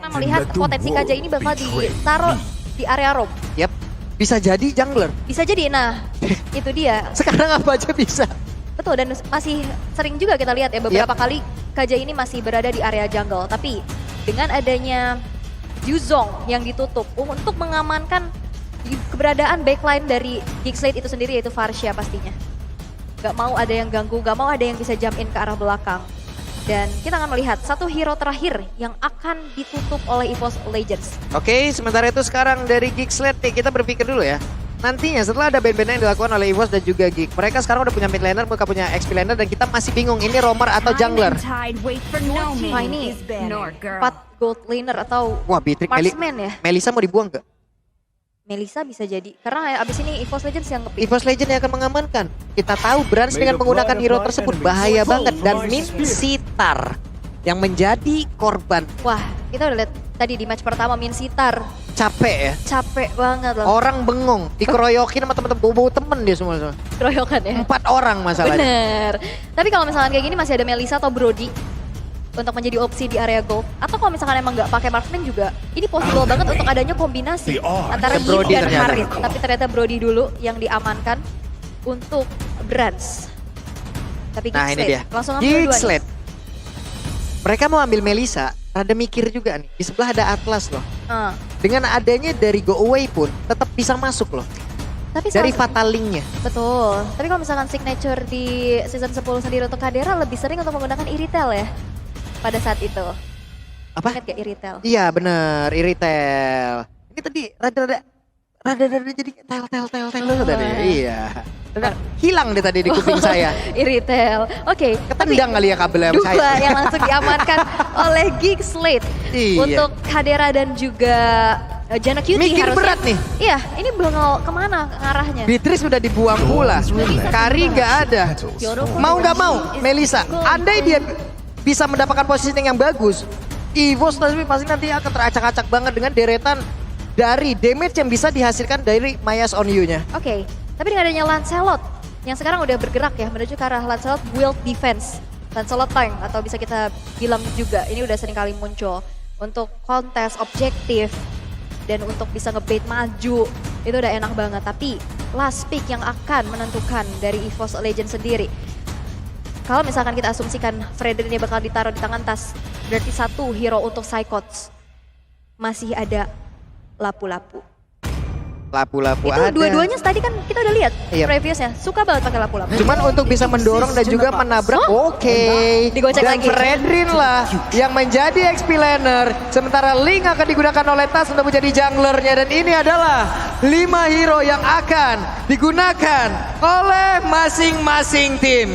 Karena melihat potensi Kaja ini bakal ditaruh di area roam. Yap, bisa jadi jungler. Bisa jadi, nah itu dia. Sekarang apa aja bisa. Betul, dan masih sering juga kita lihat ya beberapa kali Kaja ini masih berada di area jungle. Tapi dengan adanya Yuzong yang ditutup untuk mengamankan keberadaan backline dari Geekslate itu sendiri, yaitu Varsha pastinya. Gak mau ada yang ganggu, gak mau ada yang bisa jump in ke arah belakang. Dan kita akan melihat satu hero terakhir yang akan ditutup oleh EVOS Legends. Oke, sementara itu sekarang dari Geekslate nih, kita berpikir dulu ya. Nantinya setelah ada band-band yang dilakukan oleh EVOS dan juga Geek, mereka sekarang udah punya mid laner, mereka punya XP laner, dan kita masih bingung ini roamer atau jungler. Wah, ini 4 gold laner atau Wah, Beatrix marksman ya. Melissa mau dibuang gak? Melissa bisa jadi, karena abis ini EVOS Legends yang nge-pick. EVOS Legend yang akan mengamankan. Kita tahu Brans dengan menggunakan hero tersebut bahaya banget. Dan Min Sitar yang menjadi korban. Wah, kita udah lihat tadi di match pertama Min Sitar. Capek ya. Capek banget loh. Orang bengong, dikeroyokin sama temen-temen, bau temen dia semua. Keroyokan ya. 4 orang masalahnya. Bener. Tapi kalau misalkan kayak gini masih ada Melissa atau Brody untuk menjadi opsi di area gold. Atau kalau misalkan emang nggak pakai marksman juga, ini possible banget untuk adanya kombinasi antara Yi Brody dan ternyata. Harit. Tapi ternyata Brody dulu yang diamankan untuk Brans. Tapi Nah ini dia, langsung ambil dua nih. Geekslate. Mereka mau ambil Melissa, rada mikir juga nih. Di sebelah ada Atlas loh. Dengan adanya dari Go Away pun tetap bisa masuk loh. Tapi Dari salah- Fatal Link-nya. Betul. Tapi kalau misalkan signature di season 10 sendiri untuk Kadera lebih sering untuk menggunakan Iritel ya. Pada saat itu. Apa? Ingat gak Iritel? Iya bener, Iritel. Ini tadi rada-rada jadi tel tadi. Iya. Rada hilang deh tadi di kuping saya. Iritel. Oke. tapi Ketendang kali ya kabelnya sama dua saya. yang langsung diamankan oleh Geekslate. Iya. Untuk Kadera dan juga Jana Cutie Mikir harusnya. berat nih. Iya, ini bakal kemana arahnya? Beatrice udah dibuang pula. Kari nggak ada. Mau nggak mau, Melissa. Andai dia bisa mendapatkan positioning yang bagus, EVOS pasti nanti akan teracak-acak banget dengan deretan dari damage yang bisa dihasilkan dari Mayas on You-nya. Oke, tapi dengan adanya Lancelot yang sekarang udah bergerak ya menuju ke arah Lancelot build defense. Lancelot tank atau bisa kita bilang juga ini udah sering kali muncul untuk kontes objektif dan untuk bisa ngebait maju itu udah enak banget. Tapi last pick yang akan menentukan dari EVOS Legends sendiri. Kalau misalkan kita asumsikan Fredrin ini bakal ditaruh di tangan tas, berarti satu hero untuk Psychots. Masih ada lapu-lapu. Lapu-lapu Itu ada. dua-duanya tadi kan kita udah lihat Iya. previousnya, suka banget pakai lapu-lapu. Cuman untuk bisa mendorong dan juga menabrak, oke. Digocek Dan lagi. Fredrin lah yang menjadi XP laner. Sementara Link akan digunakan oleh Tas untuk menjadi junglernya. Dan ini adalah 5 hero yang akan digunakan oleh masing-masing tim.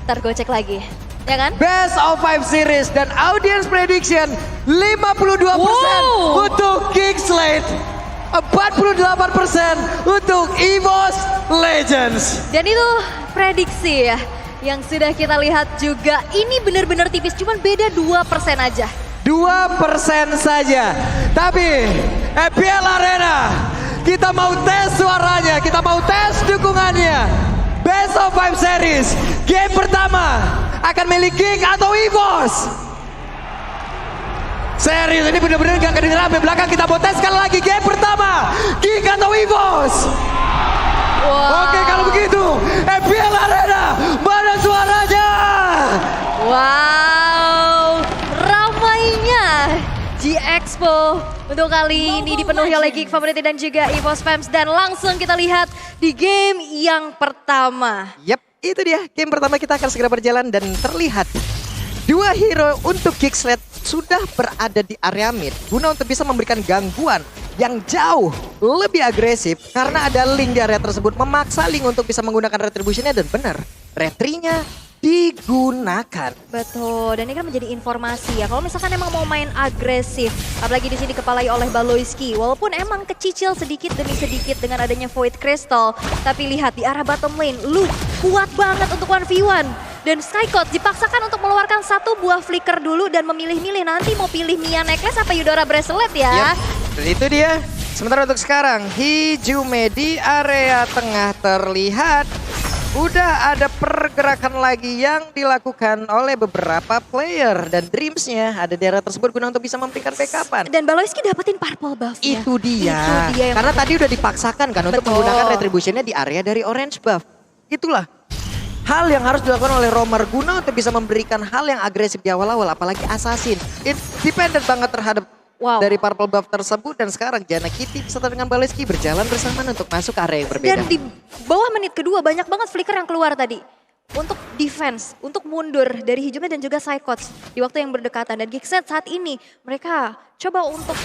Ntar gocek lagi, ya kan? Best of 5 series dan audience prediction 52% Wow. untuk Geekslate. 48% untuk EVOS Legends. Dan itu prediksi ya, yang sudah kita lihat juga. Ini benar-benar tipis, cuman beda 2% aja. 2% saja. Tapi EPL Arena, kita mau tes suaranya, kita mau tes dukungannya. Best of 5 series, game pertama akan milik Geek atau EVOS? Serius, ini bener-bener gak kedengeran sampai belakang. Kita mau tes sekali lagi game pertama, Geek atau EVOS? Wow. Oke, kalau begitu EPL Arena, mana suaranya? Wow, ramainya G-Expo untuk kali ini dipenuhi oleh Geek Community dan juga EVOS Fans. Dan langsung kita lihat di game yang pertama. Yap, itu dia. Game pertama kita akan segera berjalan dan terlihat 2 hero untuk Geekslate sudah berada di area mid guna untuk bisa memberikan gangguan yang jauh lebih agresif karena ada Link di area tersebut memaksa Link untuk bisa menggunakan retributionnya dan benar, retrinya digunakan. Betul, dan ini kan menjadi informasi ya. Kalau misalkan emang mau main agresif, apalagi di sini kepalai oleh Baloyski, walaupun emang kecicil sedikit demi sedikit dengan adanya Void Crystal, tapi lihat di arah bottom lane, lu kuat banget untuk 1v1. Dan Psychots dipaksakan untuk mengeluarkan satu buah flicker dulu dan memilih-milih nanti mau pilih Mia Necklace apa Eudora Bracelet ya. Yap, dan itu dia. Sementara untuk sekarang, Hijume di area tengah terlihat udah ada pergerakan lagi yang dilakukan oleh beberapa player. Dan Dreams-nya ada di area tersebut guna untuk bisa memberikan backupan. Dan Baloyski dapetin purple buff-nya. Itu dia. yang Karena tadi udah dipaksakan kan untuk Betul. menggunakan retribution-nya di area dari orange buff. Itulah hal yang harus dilakukan oleh Romer guna untuk bisa memberikan hal yang agresif di awal-awal. Apalagi Assassin. It dependent banget terhadap dari purple buff tersebut. Dan sekarang Jana Kitty beserta dengan Baloyski berjalan bersamaan untuk masuk ke area yang berbeda. Dan di bawah menit kedua banyak banget flicker yang keluar tadi. Untuk defense, untuk mundur dari Hijumi dan juga Psychots di waktu yang berdekatan. Dan Gixnet saat ini mereka coba untuk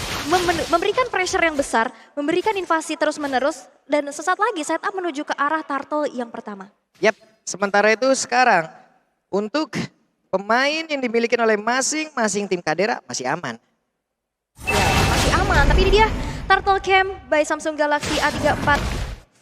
memberikan pressure yang besar, memberikan invasi terus-menerus. Dan sesaat lagi setup menuju ke arah turtle yang pertama. Yap, sementara itu sekarang untuk pemain yang dimiliki oleh masing-masing tim Kadera masih aman. Ya, masih aman. Tapi ini dia Turtle Camp by Samsung Galaxy A34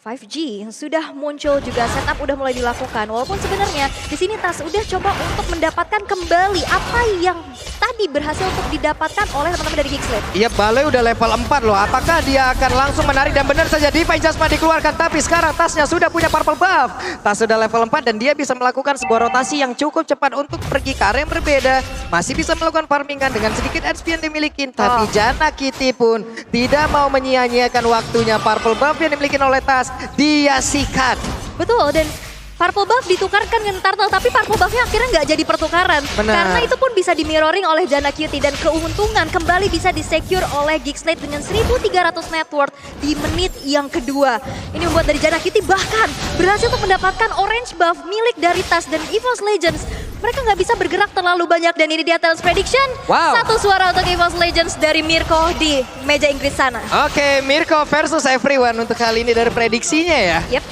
5G yang sudah muncul juga, setup udah mulai dilakukan. Walaupun sebenarnya di sini Tas udah coba untuk mendapatkan kembali apa yang tadi berhasil untuk didapatkan oleh teman-teman dari Geekslate. Iya, Bale udah level 4 loh. Apakah dia akan langsung menarik dan benar saja Divine Jasmine dikeluarkan. Tapi sekarang Tasnya sudah punya purple buff. Tas sudah level 4 dan dia bisa melakukan sebuah rotasi yang cukup cepat untuk pergi ke area yang berbeda. Masih bisa melakukan farmingan dengan sedikit HP yang dimiliki. Tapi Jana Kitty pun tidak mau menyia-nyiakan waktunya. Purple buff yang dimiliki oleh Tas, dia sikat. Betul, dan purple buff ditukarkan dengan turtle, tapi purple buffnya akhirnya nggak jadi pertukaran. Benar. Karena itu pun bisa di mirroring oleh Jana Kitty dan keuntungan kembali bisa disecure oleh Geekslate dengan 1.300 net worth di menit yang kedua. Ini membuat dari Jana Kitty bahkan berhasil untuk mendapatkan orange buff milik dari Tas dan EVOS Legends. Mereka nggak bisa bergerak terlalu banyak dan ini dia Tales Prediction. Wow. Satu suara untuk EVOS Legends dari Mirko di meja Inggris sana. Oke, Mirko versus everyone untuk kali ini dari prediksinya ya. Yep.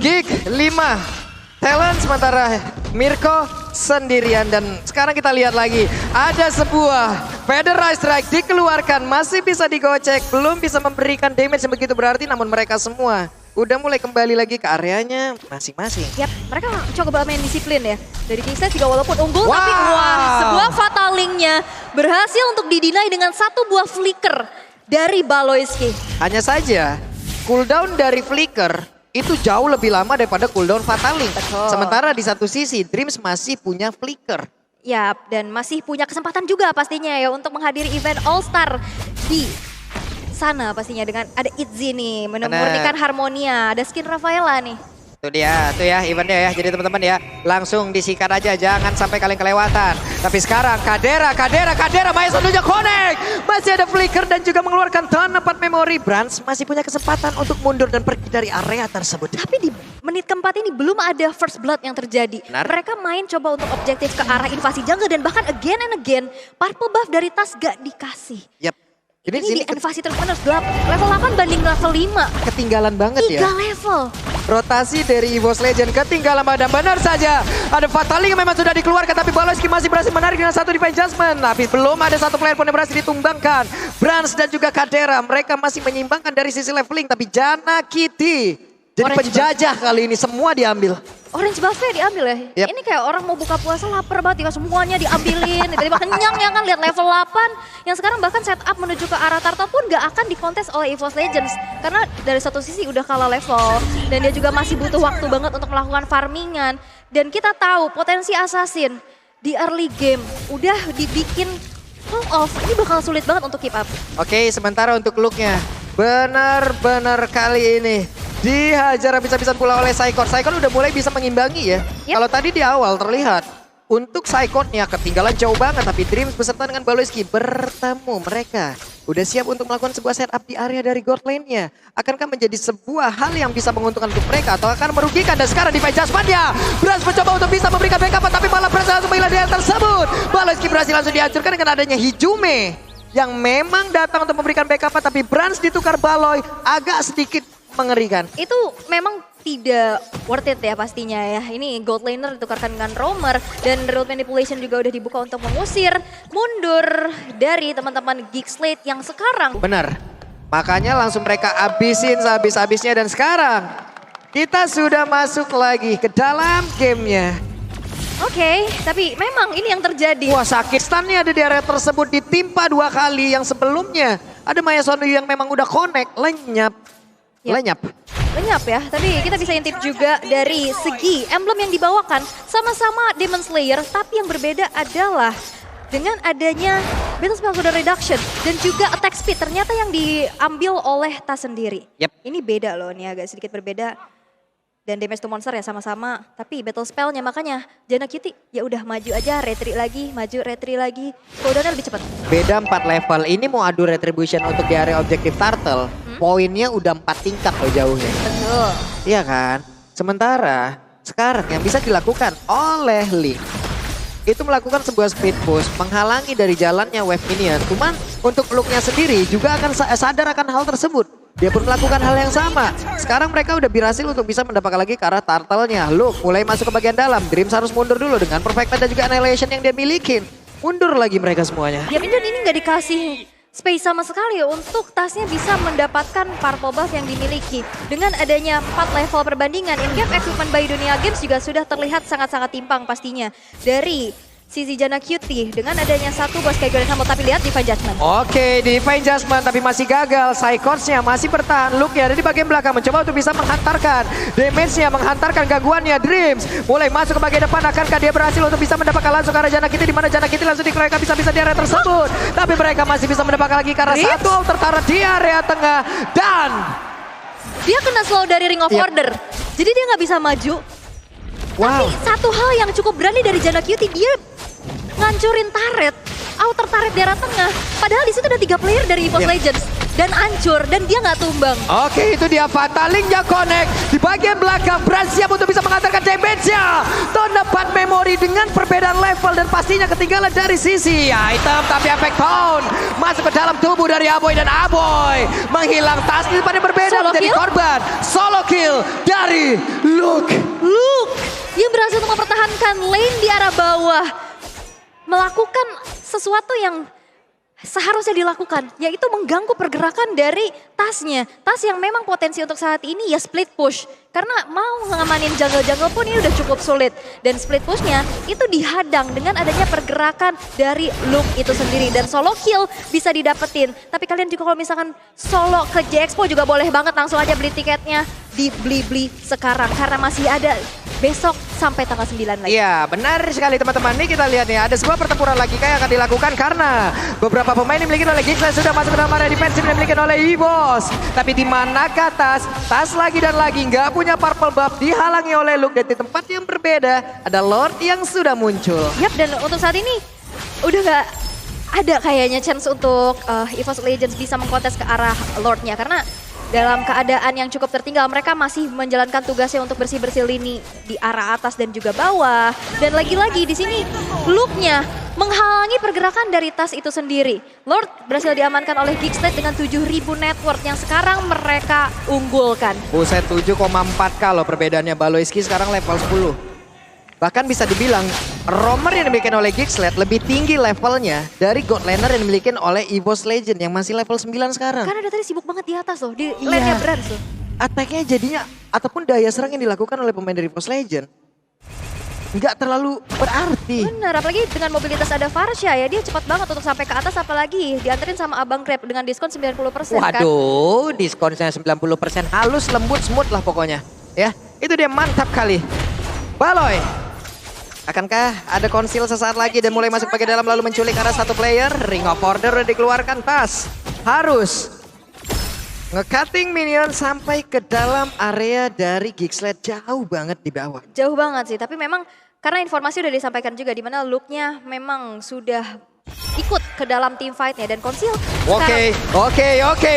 Geek 5 talent sementara Mirko sendirian. Dan sekarang kita lihat lagi ada sebuah Feather Strike dikeluarkan, masih bisa digocek, belum bisa memberikan damage yang begitu berarti, namun mereka semua udah mulai kembali lagi ke areanya masing-masing. Yap, mereka coba main disiplin ya. Dari Geekslate juga walaupun unggul, Wow. tapi sebuah fatalingnya berhasil untuk didinai dengan satu buah flicker dari Baloyski. Hanya saja cooldown dari Flicker itu jauh lebih lama daripada cooldown Fataling. Betul. Sementara di satu sisi Dreams masih punya Flicker. Yap, dan masih punya kesempatan juga pastinya ya untuk menghadiri event All Star di sana pastinya dengan ada Itzy nih, memurnikan Harmonia, ada skin Rafaela nih. Tuh ya eventnya ya. Jadi teman-teman ya, langsung disikat aja, jangan sampai kalian kelewatan. Tapi sekarang Kadera, Maya Sonuja connect. Masih ada Flicker dan juga mengeluarkan ton 4 memori. Brans masih punya kesempatan untuk mundur dan pergi dari area tersebut. Tapi di menit keempat ini belum ada first blood yang terjadi. Benar. Mereka main coba untuk objektif ke arah invasi jungle dan bahkan again and again purple buff dari Tas gak dikasih. Yap. Ini di invasi terus-menerus level 8 banding level 5. Ketinggalan banget 3 ya. level. Rotasi dari EVOS Legend ketinggalan dan benar saja. Ada Fataling yang memang sudah dikeluarkan tapi Baloyski masih berhasil menarik dengan satu Divine Jasmine. Tapi belum ada satu player pun yang berhasil ditumbangkan. Brans dan juga Kadera mereka masih menyimbangkan dari sisi leveling. Tapi Jana Kitty jadi Orange penjajah kali ini, semua diambil. Orange buff-nya diambil ya. Yep. Ini kayak orang mau buka puasa lapar banget, ya semuanya diambilin. Tiba-tiba kenyang ya kan, lihat level 8. Yang sekarang bahkan setup menuju ke arah Turtle pun gak akan dikontes oleh EVOS Legends. Karena dari satu sisi udah kalah level. Dan dia juga masih butuh waktu banget untuk melakukan farmingan. Dan kita tahu potensi Assassin di early game udah dibikin pull off. Ini bakal sulit banget untuk keep up. Oke, sementara untuk looknya benar-benar kali ini dihajar habis-habisan pula oleh Psychot. Psychot udah mulai bisa mengimbangi ya. Yep. Kalau tadi di awal terlihat untuk Psychotnya ketinggalan jauh banget. Tapi Dreams beserta dengan Baloyski bertemu. Mereka udah siap untuk melakukan sebuah setup di area dari gold lane-nya. Akankah menjadi sebuah hal yang bisa menguntungkan untuk mereka atau akan merugikan? Dan sekarang di Divine Jasmine-nya Brans mencoba untuk bisa memberikan backup, tapi malah Brans langsung menghilang di area tersebut. Baloyski berhasil langsung dihancurkan dengan adanya Hijumi yang memang datang untuk memberikan backup, tapi Brans ditukar Baloy agak sedikit mengerikan. Itu memang tidak worth it ya pastinya ya. Ini gold laner ditukarkan dengan Romer dan road manipulation juga udah dibuka untuk mengusir mundur dari teman-teman Geekslate yang sekarang. Benar. Makanya langsung mereka abisin sehabis-habisnya dan sekarang kita sudah masuk lagi ke dalam gamenya. Oke, tapi memang ini yang terjadi. Wah, sakit stunnya ada di area tersebut, ditimpa 2 kali. Yang sebelumnya ada Maya Sonu yang memang udah connect, lenyap. Yap. Lenyap. lenyap ya. Tapi kita bisa intip juga dari segi emblem yang dibawakan sama-sama Demon Slayer, tapi yang berbeda adalah dengan adanya Battle Spell Cooldown Reduction dan juga attack speed ternyata yang diambil oleh tas sendiri. Yep. Ini beda loh, ini agak sedikit berbeda. Dan damage to monster ya sama-sama, tapi battle spellnya makanya Jana Cutie ya udah maju aja, retreat lagi, maju retreat lagi, cooldownnya lebih cepat. Beda 4 level, ini mau adu retribution untuk di area objektif turtle, poinnya udah 4 tingkat loh jauhnya. Betul. Iya kan? Sementara sekarang yang bisa dilakukan oleh Link itu melakukan sebuah speed push, menghalangi dari jalannya wave minion. Cuman untuk Luke-nya sendiri juga akan sadar akan hal tersebut. Dia pun melakukan hal yang sama. Sekarang mereka udah berhasil untuk bisa mendapatkan lagi ke arah turtle-nya. Luke mulai masuk ke bagian dalam. Dreams harus mundur dulu dengan perfect dan juga annihilation yang dia milikin. Mundur lagi mereka semuanya. Ya Mindon ini nggak dikasih space sama sekali untuk tasnya bisa mendapatkan purple buff yang dimiliki. Dengan adanya 4 level perbandingan, in-game equipment by Dunia Games juga sudah terlihat sangat-sangat timpang pastinya. Dari sisi Jana Cutie dengan adanya 1 bos kayak Golden Humble, tapi lihat Divine Judgment. Oke, Divine Judgment tapi masih gagal. Psychons-nya masih bertahan. Luke-nya ada di bagian belakang mencoba untuk bisa menghantarkan damage-nya, menghantarkan gangguannya. Dreams mulai masuk ke bagian depan. Akankah dia berhasil untuk bisa mendapatkan langsung ke arah Jana Cutie, di mana Jana Cutie langsung dikeroyok bisa-bisa di area tersebut. Tapi mereka masih bisa mendapatkan lagi karena Dreams? satu tertara di area tengah dan Dia kena slow dari Ring of Yep. Order, jadi dia nggak bisa maju. wow. Tapi satu hal yang cukup berani dari Jana Cutie, dia ngancurin turret, outer turret di arah tengah. Padahal di situ ada 3 player dari EVOS Yep. Legends dan hancur dan dia nggak tumbang. Oke, itu dia Fatalingnya connect di bagian belakang. Bran siap untuk bisa menghantarkan damage-nya. Dapat memori dengan perbedaan level dan pastinya ketinggalan dari sisi item. Tapi efek tone masuk ke dalam tubuh dari Aboy dan Aboy menghilang tas pada berbeda Solo menjadi kill? korban. Solo kill dari Luke. Luke yang berhasil untuk mempertahankan lane di arah bawah, melakukan sesuatu yang seharusnya dilakukan, yaitu mengganggu pergerakan dari tasnya. Tas yang memang potensi untuk saat ini ya split push. Karena mau ngamanin jungle-jungle pun ini udah cukup sulit. Dan split pushnya itu dihadang dengan adanya pergerakan dari Luke itu sendiri. Dan solo kill bisa didapetin. Tapi kalian juga kalau misalkan solo ke J-Expo juga boleh banget langsung aja beli tiketnya. Dibeli-beli sekarang karena masih ada besok sampai tanggal 9 lagi. Iya, benar sekali teman-teman. Nih kita lihat nih, ada sebuah pertempuran lagi yang akan dilakukan karena beberapa pemain yang dimiliki oleh Gixlet sudah masuk ke dalam area defensif yang dimiliki oleh EVOS. Tapi di manakah Tas lagi dan lagi nggak punya purple buff, dihalangi oleh Luke. Dan di tempat yang berbeda ada Lord yang sudah muncul. Yap, dan untuk saat ini udah nggak ada kayaknya chance untuk EVOS Legends bisa mengkontes ke arah Lordnya karena dalam keadaan yang cukup tertinggal, mereka masih menjalankan tugasnya untuk bersih-bersih lini di arah atas dan juga bawah. Dan lagi-lagi di sini Luke-nya menghalangi pergerakan dari tas itu sendiri. Lord berhasil diamankan oleh Gixlet dengan 7.000 network yang sekarang mereka unggulkan. Buset, 7,4k loh perbedaannya. Baloiski sekarang level 10. Bahkan bisa dibilang roamer yang dimiliki oleh Gixlet lebih tinggi levelnya dari God Laner yang dimiliki oleh EVOS Legend yang masih level 9 sekarang. Karena dia tadi sibuk banget di atas loh, di Iya. lane-nya Brands loh. Attack-nya jadinya ataupun daya serang yang dilakukan oleh pemain dari EVOS Legend nggak terlalu berarti. Benar, apalagi dengan mobilitas ada Farsha ya, dia cepat banget untuk sampai ke atas, apalagi dianterin sama Abang Grab dengan diskon 90% kan. Waduh, diskonnya 90%, halus, lembut, smooth lah pokoknya. Ya, itu dia mantap kali. Baloy, akankah ada konsil sesaat lagi dan mulai masuk bagian dalam lalu menculik arah satu player? Ring of Order udah dikeluarkan, Tas harus nge-cutting minion sampai ke dalam area dari Gixlet, jauh banget di bawah. Jauh banget sih, tapi memang karena informasi udah disampaikan juga di mana Luke-nya memang sudah ikut ke dalam team fight-nya dan konsil Oke.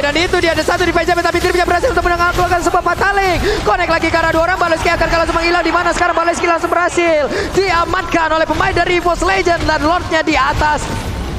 Dan itu dia ada satu di Benjamin tapi Dreamnya berhasil untuk menangkapkan sebuah Fataling. Connect lagi karena 2 orang. Baloiski akan langsung menghilang di mana sekarang Baloiski langsung berhasil diamankan oleh pemain dari EVOS Legend dan Lordnya di atas.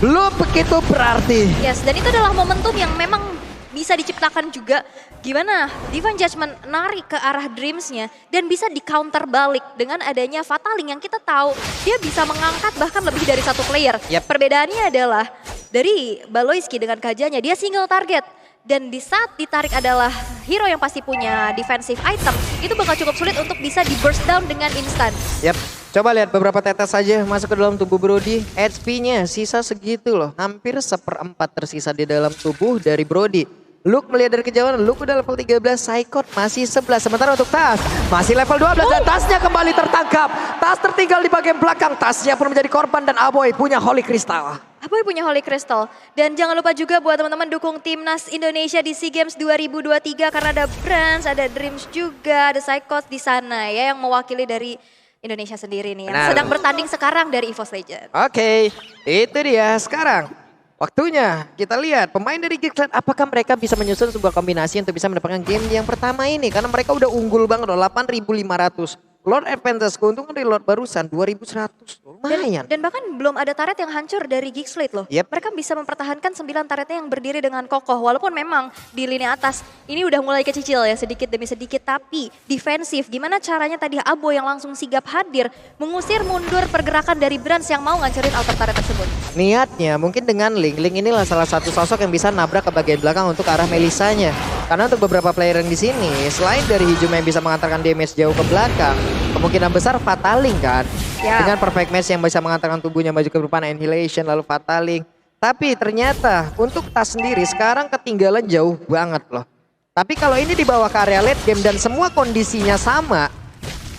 Lu begitu berarti. Yes, dan itu adalah momentum yang memang bisa diciptakan juga gimana Divine Judgment narik ke arah Dreams-nya dan bisa di-counter balik dengan adanya Fataling yang kita tahu dia bisa mengangkat bahkan lebih dari satu player. Yep. Perbedaannya adalah dari Baloiski dengan Kajanya dia single target dan di saat ditarik adalah hero yang pasti punya defensive item itu bakal cukup sulit untuk bisa di-burst down dengan instan. Yap, coba lihat beberapa tetes saja masuk ke dalam tubuh Brody. HP-nya sisa segitu loh, hampir 1/4 tersisa di dalam tubuh dari Brody. Luke melihat dari kejauhan, Luke udah level 13, Psychot masih 11. Sementara untuk Tas, masih level 12 dan Tasnya kembali tertangkap. Tas tertinggal di bagian belakang, Tasnya pun menjadi korban dan Aboy punya Holy Crystal. Aboy punya Holy Crystal. Dan jangan lupa juga buat teman-teman dukung Timnas Indonesia di SEA Games 2023 karena ada Brands, ada Dreams juga, ada Psychot di sana ya yang mewakili dari Indonesia sendiri nih yang sedang bertanding sekarang dari EVOS Legends. Oke, itu dia sekarang. Waktunya kita lihat pemain dari Geeksled apakah mereka bisa menyusun sebuah kombinasi untuk bisa mendapatkan game yang pertama ini. Karena mereka udah unggul banget loh, 8.500. Lord Advantage, keuntungan dari Lord barusan 2.100. Lumayan. Dan bahkan belum ada turret yang hancur dari Geeksled loh. Yep. Mereka bisa mempertahankan 9 turretnya yang berdiri dengan kokoh. Walaupun memang di lini atas ini udah mulai kecicil ya sedikit demi sedikit. Tapi defensif, gimana caranya tadi Abo yang langsung sigap hadir. Mengusir mundur pergerakan dari Brands yang mau ngancurin altar turret tersebut. Niatnya mungkin dengan Link inilah salah satu sosok yang bisa nabrak ke bagian belakang untuk arah Melisanya. Karena untuk beberapa player yang di sini, selain dari Hijuma yang bisa mengantarkan damage jauh ke belakang, kemungkinan besar Fataling kan. Ya. Dengan perfect match yang bisa mengantarkan tubuhnya maju ke depan Annihilation lalu Fataling. Tapi ternyata untuk Tas sendiri sekarang ketinggalan jauh banget loh. Tapi kalau ini dibawa ke area late game dan semua kondisinya sama,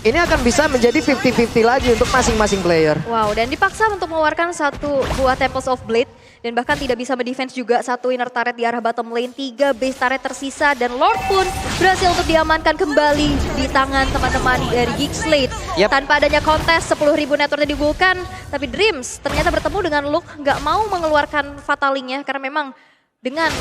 ini akan bisa menjadi 50-50 lagi untuk masing-masing player. Wow, dan dipaksa untuk mengeluarkan satu buah Temples of Blade. Dan bahkan tidak bisa mendefense juga satu inner turret di arah bottom lane. 3 base turret tersisa dan Lord pun berhasil untuk diamankan kembali di tangan teman-teman dari Geeksled. Yep. Tanpa adanya kontes 10.000 network yang digulkan. Tapi Dreams ternyata bertemu dengan Luke nggak mau mengeluarkan Fatalingnya. Karena memang dengan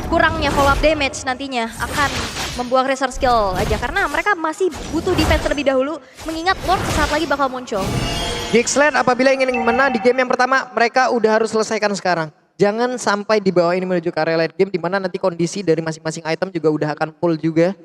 kurangnya follow up damage nantinya akan membuang resource skill aja. Karena mereka masih butuh defense terlebih dahulu. Mengingat Lord sesaat lagi bakal muncul. Geeksled apabila ingin menang di game yang pertama, mereka udah harus selesaikan sekarang. Jangan sampai dibawa ini menuju ke area late game di mana nanti kondisi dari masing-masing item juga udah akan full juga.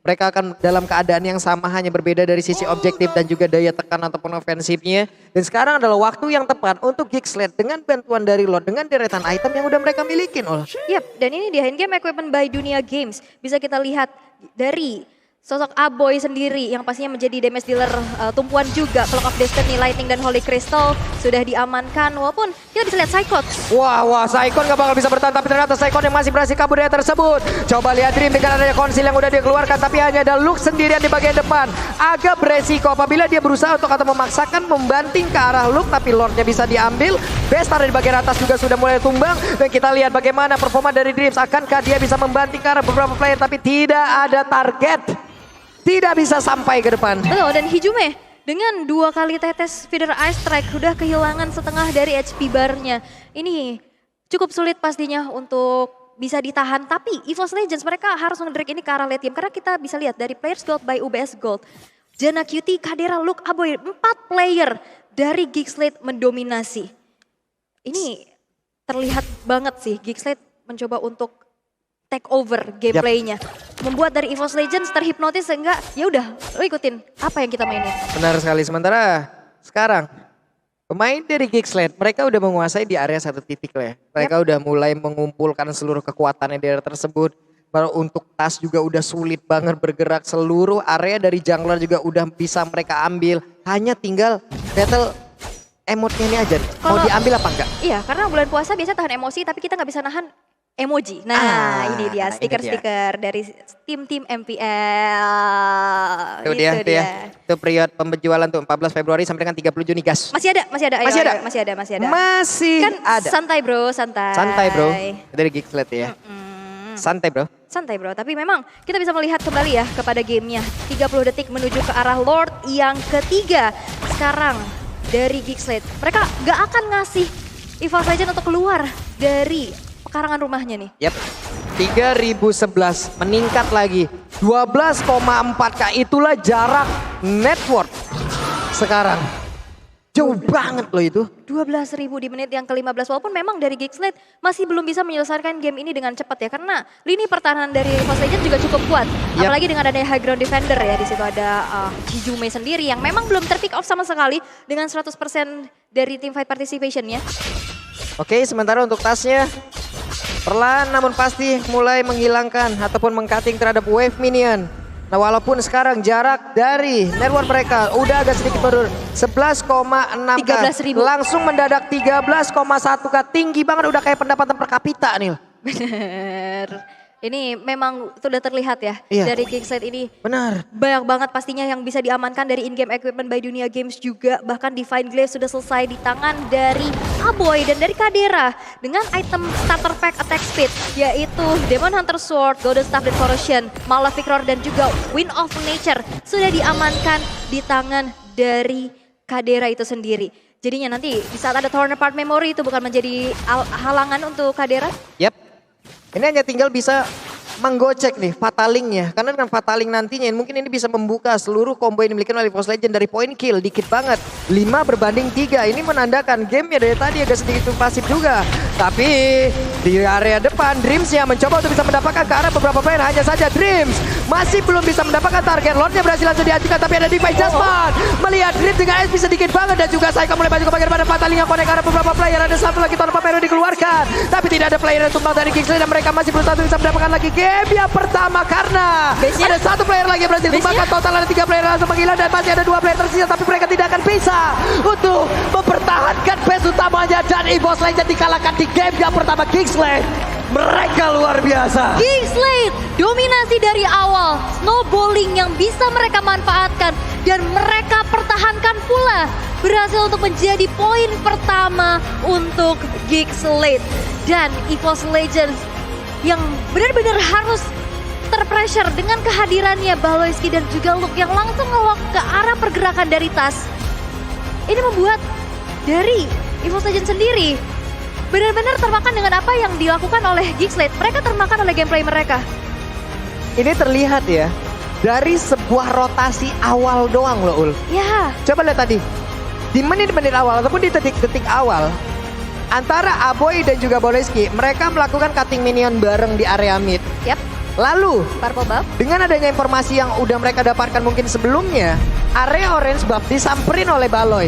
Mereka akan dalam keadaan yang sama hanya berbeda dari sisi objektif dan juga daya tekan ataupun ofensifnya. Dan sekarang adalah waktu yang tepat untuk Geeksled dengan bantuan dari Lord dengan deretan item yang udah mereka milikin. Yap, dan ini di Hand Game Equipment by Dunia Games. Bisa kita lihat dari sosok Aboy sendiri yang pastinya menjadi damage dealer tumpuan juga. Clock of Destiny, Lightning dan Holy Crystal sudah diamankan. Walaupun kita bisa lihat Psychot. Wah, Psychot gak bakal bisa bertahan. Tapi ternyata Psychot yang masih berhasil kabur dari tersebut. Coba lihat Dream dengan adanya konsil yang udah dia keluarkan. Tapi hanya ada Luke sendirian di bagian depan. Agak beresiko apabila dia berusaha untuk atau memaksakan membanting ke arah Luke. Tapi Lordnya bisa diambil. Bestar di bagian atas juga sudah mulai tumbang. Dan kita lihat bagaimana performa dari Dreams. Akankah dia bisa membanting ke arah beberapa player. Tapi tidak ada target. Tidak bisa sampai ke depan. Betul, dan Hijume dengan 2 kali tetes feeder ice strike udah kehilangan setengah dari HP bar-nya. Ini cukup sulit pastinya untuk bisa ditahan. Tapi EVOS Legends mereka harus ngedrag ini ke arah late game. Karena kita bisa lihat dari Players Gold by UBS Gold. Janna Cutie, Kadera, Luke, Aboy, 4 player dari Geeksled mendominasi. Ini terlihat banget sih Geeksled mencoba untuk take over gameplaynya. Membuat dari EVOS Legends terhipnotis sehingga ya udah lo ikutin apa yang kita mainin. Benar sekali. Sementara sekarang pemain dari Geeksled mereka udah menguasai di area satu titik lah ya. Mereka udah mulai mengumpulkan seluruh kekuatannya di area tersebut. Baru untuk Tas juga udah sulit banget bergerak. Seluruh area dari jungler juga udah bisa mereka ambil. Hanya tinggal battle emotnya ini aja. Mau diambil apa enggak? Iya, karena bulan puasa biasa tahan emosi tapi kita nggak bisa nahan emoji. Nah, ini dia stiker-stiker dari tim-tim MPL. Itu dia. Itu periode penjualan tuh 14 Februari sampai dengan 30 Juni, gas. Masih ada. Ayo, Masih ada? Masih kan ada. Santai bro. Santai bro. Itu dari Geeksled ya. Santai bro. Tapi memang kita bisa melihat kembali ya kepada gamenya. 30 detik menuju ke arah Lord yang ketiga. Sekarang dari Geeksled. Mereka gak akan ngasih EVOS Legends untuk keluar dari pekarangan rumahnya nih. Yap, 3011 meningkat lagi. 12,4K itulah jarak network sekarang. Jauh banget loh itu. 12.000 di menit yang ke-15. Walaupun memang dari Geeksled masih belum bisa menyelesaikan game ini dengan cepat ya. Karena lini pertahanan dari EVOS Legends juga cukup kuat. Yep. Apalagi dengan adanya high ground defender ya. Di situ ada Hijume sendiri yang memang belum ter-pick off sama sekali dengan 100% dari teamfight participationnya. Oke, sementara untuk Tasnya perlahan namun pasti mulai menghilangkan ataupun meng-cutting terhadap wave minion. Nah, walaupun sekarang jarak dari network mereka udah agak sedikit menurun. 11,6K 13.000. langsung mendadak 13,1K. Tinggi banget, udah kayak pendapatan per kapita nih. Bener. Ini memang sudah terlihat ya Iya. dari Kingslate ini. Benar. Banyak banget pastinya yang bisa diamankan dari in-game equipment by Dunia Games juga. Bahkan Divine Glaive sudah selesai di tangan dari Aboy dan dari Kadera. Dengan item starter pack attack speed. Yaitu Demon Hunter Sword, Golden Staff dan Corrosion, Malefic Roar dan juga Wind of Nature. Sudah diamankan di tangan dari Kadera itu sendiri. Jadinya nanti di saat ada Torn Apart Memory itu bukan menjadi halangan untuk Kadera. Yap. Ini hanya tinggal bisa menggocek nih Fatalingnya. Karena dengan Fataling nantinya mungkin ini bisa membuka seluruh combo yang dimiliki oleh Force Legend dari point kill. Dikit banget. 5 berbanding 3. Ini menandakan gamenya dari tadi agak sedikit pasif juga. Tapi di area depan Dreams yang mencoba untuk bisa mendapatkan ke arah beberapa player. Hanya saja Dreams masih belum bisa mendapatkan target. Lordnya berhasil langsung diajukan. Tapi ada Divine Jasmine. Melihat Dreams dengan S bisa sedikit banget. Dan juga Saika mulai maju ke bagian pada Fataling yang connect ke arah beberapa player. Ada satu lagi Torn Apart Memory dikeluarkan. Tapi tidak ada player yang tumbang dari Kingsley. Dan mereka masih belum bisa mendapatkan lagi game yang pertama. Karena ada satu player lagi yang berhasil tumbangkan. Total ada 3 player langsung menghilang. Dan masih ada 2 player tersisa. Tapi mereka tidak akan bisa untuk mempertahankan base utamanya. Dan EVOS Legend dikalahkan di game yang pertama. Kingsley, mereka luar biasa. Kingsley dominasi dari awal, snowballing yang bisa mereka manfaatkan dan mereka pertahankan pula, berhasil untuk menjadi poin pertama untuk Kingsley dan EVOS Legends yang benar-benar harus terpressure dengan kehadirannya Baloyski dan juga Luke yang langsung ngelok ke arah pergerakan dari tas. Ini membuat dari EVOS Legends sendiri benar-benar termakan dengan apa yang dilakukan oleh Kingsley. Mereka termakan oleh gameplay mereka. Ini terlihat ya dari sebuah rotasi awal doang loh Ul. Ya, Coba lihat tadi di menit-menit awal ataupun di detik-detik awal antara Aboy dan juga Baloyski mereka melakukan cutting minion bareng di area mid. yap, Lalu purple buff. dengan adanya informasi yang udah mereka dapatkan mungkin sebelumnya, area orange buff disamperin oleh Baloy.